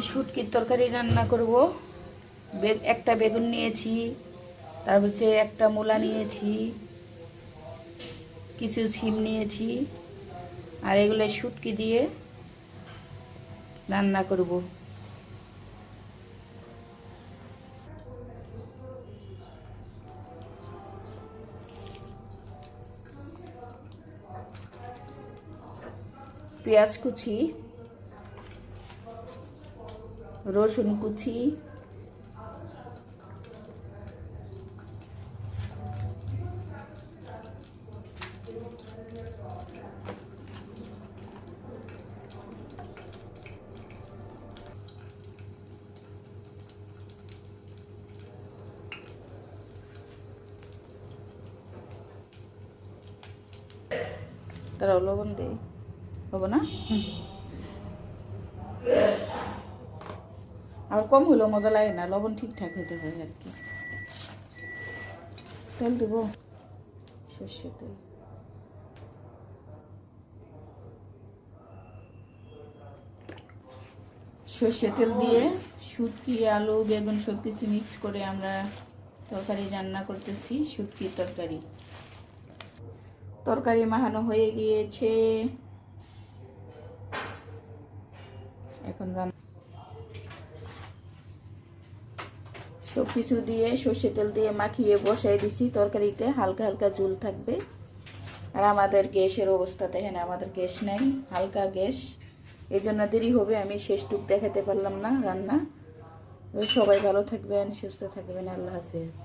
শুটকির তরকারি রান্না করব। একটা বেগুন নিয়েছি, তারপর একটা মূলা নিয়েছি, কিছু শিম নিয়েছি, আর এগুলো শুটকি দিয়ে রান্না করব। পেঁয়াজ কুচি, রসুন কুচি, তারা লবণ দেয়, হবো না? আর কম হলেও মজা লাগে না, লবণ ঠিকঠাক হইতে হয় আর কি। তেল দেব, সর্ষের তেল। সর্ষের তেল দিয়ে শুটকি, আলু, বেগুন সব কিছু মিক্স করে আমরা তরকারি রান্না করতেছি, শুটকির তরকারি। তরকারি মাখানো হয়ে গিয়েছে, এখন সব কিছু দিয়ে সর্ষের তেল দিয়ে মাখিয়ে বসাই দিছি তরকারিতে। হালকা হালকা ঝোল থাকবে। আর আমাদের গ্যাসের অবস্থা দেখেন, আমাদের গ্যাস নেই, হালকা গ্যাস, এই জন্য দেরি হবে। আমি শেষটুক দেখাতে পারলাম না রান্না। সবাই ভালো থাকবেন, সুস্থ থাকবেন, আল্লাহ হাফেজ।